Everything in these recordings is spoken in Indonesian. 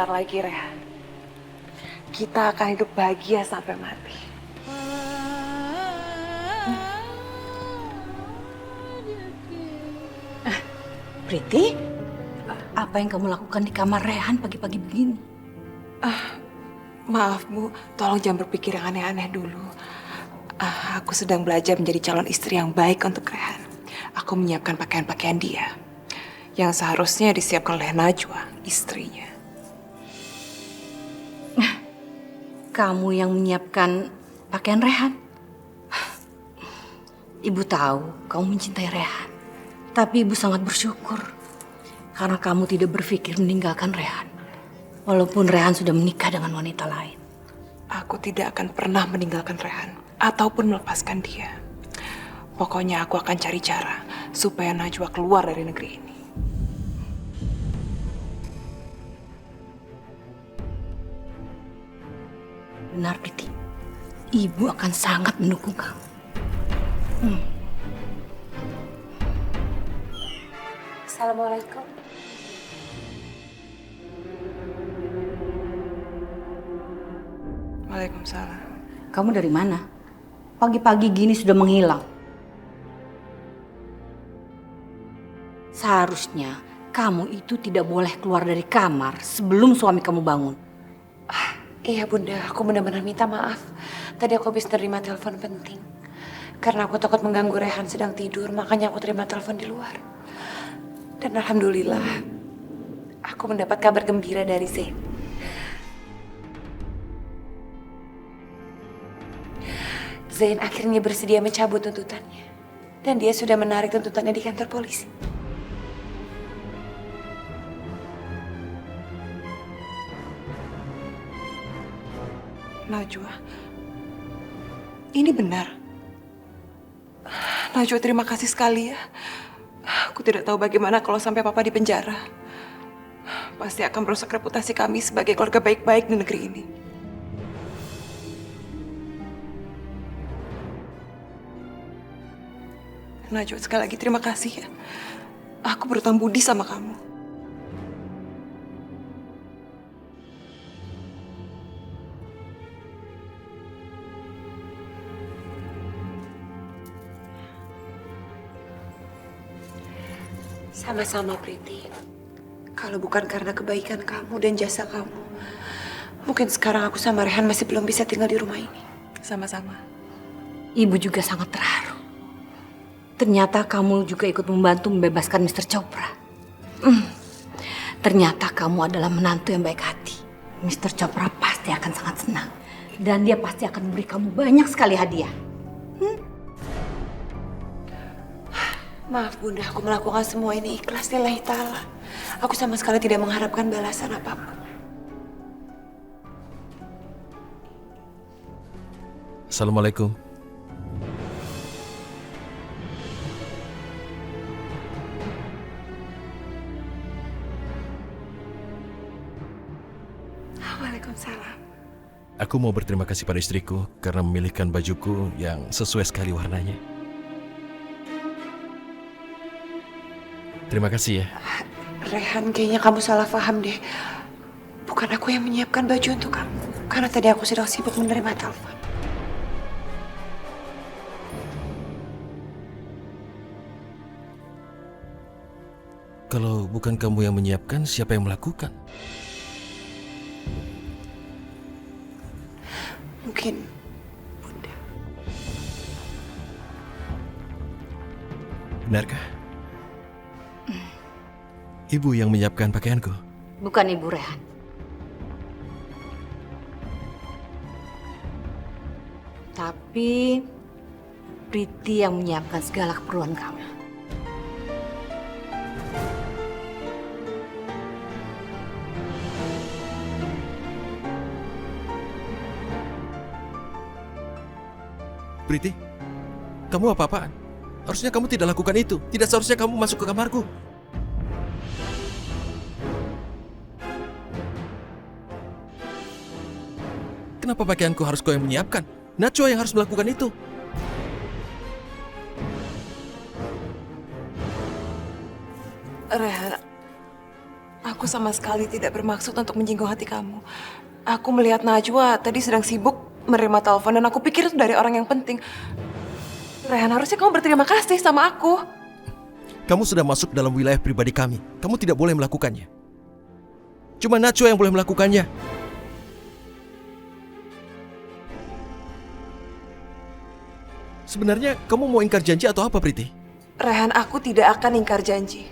sebentar lagi, Rehan. Kita akan hidup bahagia sampai mati. Priti, apa yang kamu lakukan di kamar Rehan pagi-pagi begini? Maaf, Bu. Tolong jangan berpikir yang aneh-aneh dulu. Aku sedang belajar menjadi calon istri yang baik untuk Rehan. Aku menyiapkan pakaian-pakaian dia yang seharusnya disiapkan oleh Najwa, istrinya. Kamu yang menyiapkan pakaian Rehan? Ibu tahu kamu mencintai Rehan. Tapi ibu sangat bersyukur karena kamu tidak berpikir meninggalkan Rehan. Walaupun Rehan sudah menikah dengan wanita lain. Aku tidak akan pernah meninggalkan Rehan ataupun melepaskan dia. Pokoknya aku akan cari cara supaya Najwa keluar dari negeri ini. Benar, Priti. Ibu akan sangat mendukung kamu. Assalamualaikum. Waalaikumsalam. Kamu dari mana? Pagi-pagi gini sudah menghilang. Seharusnya kamu itu tidak boleh keluar dari kamar sebelum suami kamu bangun. Iya Bunda, aku benar-benar minta maaf. Tadi aku habis terima telepon penting. Karena aku takut mengganggu Rehan sedang tidur, makanya aku terima telepon di luar. Dan alhamdulillah, aku mendapat kabar gembira dari Zain. Zain akhirnya bersedia mencabut tuntutannya. Dan dia sudah menarik tuntutannya di kantor polisi. Najwa, ini benar. Najwa, terima kasih sekali ya. Aku tidak tahu bagaimana kalau sampai Papa di penjara. Pasti akan merusak reputasi kami sebagai keluarga baik-baik di negeri ini. Najwa, sekali lagi terima kasih ya. Aku berutang budi sama kamu. Sama-sama, Priti. Kalau bukan karena kebaikan kamu dan jasa kamu, mungkin sekarang aku sama Rehan masih belum bisa tinggal di rumah ini. Sama-sama. Ibu juga sangat terharu. Ternyata kamu juga ikut membantu membebaskan Mr. Chopra. Ternyata kamu adalah menantu yang baik hati. Mr. Chopra pasti akan sangat senang. Dan dia pasti akan memberi kamu banyak sekali hadiah. Maaf Bunda, aku melakukan semua ini ikhlas lillahi ta'ala. Aku sama sekali tidak mengharapkan balasan apapun. Assalamualaikum. Waalaikumsalam. Aku mau berterima kasih pada istriku karena memilihkan bajuku yang sesuai sekali warnanya. Terima kasih ya. Rehan, kayaknya kamu salah paham deh. Bukan aku yang menyiapkan baju untuk kamu. Karena tadi aku sedang sibuk menerima telepon. Kalau bukan kamu yang menyiapkan, siapa yang melakukan? Mungkin Bunda. Benarkah? Ibu yang menyiapkan pakaianku? Bukan Ibu Rehan. Tapi Priti yang menyiapkan segala keperluan kamu. Priti, kamu apa-apaan? Harusnya kamu tidak lakukan itu. Tidak seharusnya kamu masuk ke kamarku. Kenapa pakaianku harus kau yang menyiapkan? Najwa yang harus melakukan itu. Rehan, aku Aku sama sekali tidak bermaksud untuk menyinggung hati kamu. Aku melihat Najwa tadi sedang sibuk menerima telepon dan aku pikir itu dari orang yang penting. Rehan, harusnya kamu berterima kasih sama aku. Kamu sudah masuk dalam wilayah pribadi kami. Kamu tidak boleh melakukannya. Cuma Najwa yang boleh melakukannya. Sebenarnya kamu mau ingkar janji atau apa, Priti? Rehan, aku tidak akan ingkar janji.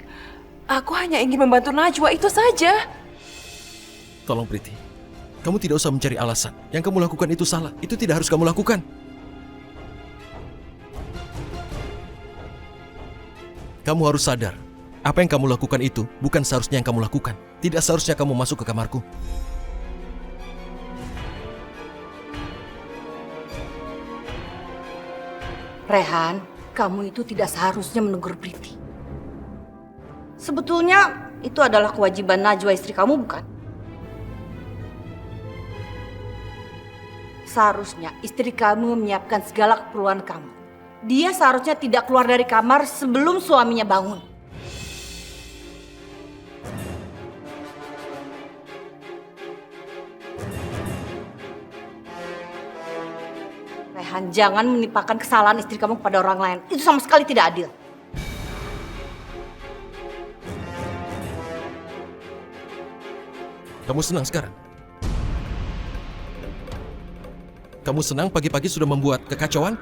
Aku hanya ingin membantu Najwa, itu saja. Tolong, Priti. Kamu tidak usah mencari alasan. Yang kamu lakukan itu salah. Itu tidak harus kamu lakukan. Kamu harus sadar. Apa yang kamu lakukan itu bukan seharusnya yang kamu lakukan. Tidak seharusnya kamu masuk ke kamarku. Rehan, kamu itu tidak seharusnya menegur Priti. Sebetulnya itu adalah kewajiban Najwa istri kamu, bukan? Seharusnya istri kamu menyiapkan segala keperluan kamu. Dia seharusnya tidak keluar dari kamar sebelum suaminya bangun. Rehan, jangan menimpakan kesalahan istri kamu kepada orang lain. Itu sama sekali tidak adil. Kamu senang sekarang? Kamu senang pagi-pagi sudah membuat kekacauan?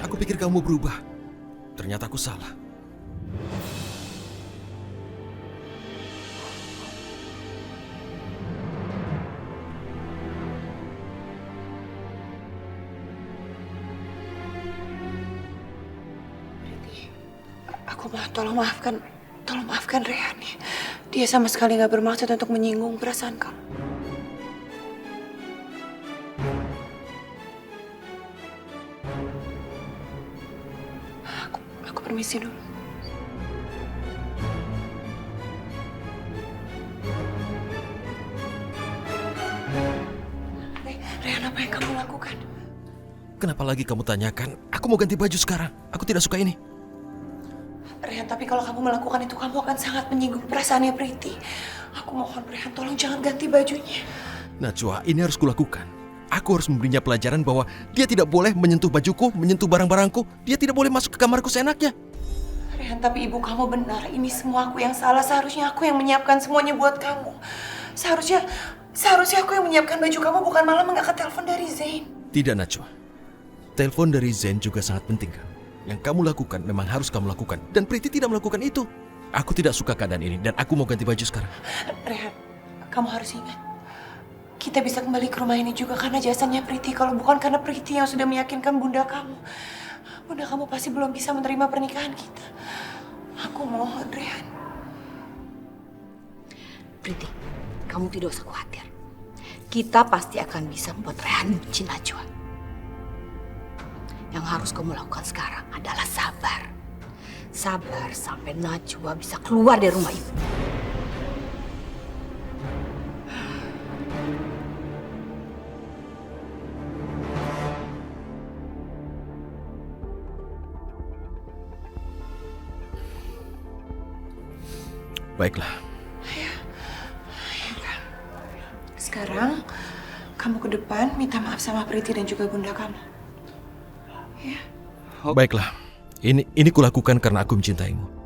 Aku pikir kamu berubah. Ternyata aku salah. Aku tolong maafkan Rehan ya. Dia sama sekali gak bermaksud untuk menyinggung perasaan kamu. Aku permisi dulu. Rehan, apa yang kamu lakukan? Kenapa lagi kamu tanyakan? Aku mau ganti baju sekarang. Aku tidak suka ini. Rehan, tapi kalau kamu melakukan itu, kamu akan sangat menyinggung perasaannya Priti. Aku mohon Rehan, tolong jangan ganti bajunya. Najwa, ini harus kulakukan. Aku harus memberinya pelajaran bahwa dia tidak boleh menyentuh bajuku, menyentuh barang-barangku. Dia tidak boleh masuk ke kamarku seenaknya. Rehan, tapi ibu kamu benar. Ini semua aku yang salah. Seharusnya aku yang menyiapkan semuanya buat kamu. Seharusnya aku yang menyiapkan baju kamu, bukan malah mengangkat telepon dari Zain. Tidak, Najwa. Telepon dari Zain juga sangat penting, kan? Yang kamu lakukan memang harus kamu lakukan. Dan Priti tidak melakukan itu. Aku tidak suka keadaan ini dan aku mau ganti baju sekarang. Rehan, kamu harus ingat. Kita bisa kembali ke rumah ini juga karena jasanya Priti. Kalau bukan karena Priti yang sudah meyakinkan bunda kamu. Bunda kamu pasti belum bisa menerima pernikahan kita. Aku mohon, Rehan. Priti, kamu tidak usah khawatir. Kita pasti akan bisa membuat Rehan benci Najwa. Yang harus kamu lakukan sekarang adalah sabar. Sabar sampai Najwa bisa keluar dari rumah itu. Baiklah. Sekarang, kamu ke depan minta maaf sama Priti dan juga bunda kamu. Ya. Baiklah. Ini kulakukan karena aku mencintaimu.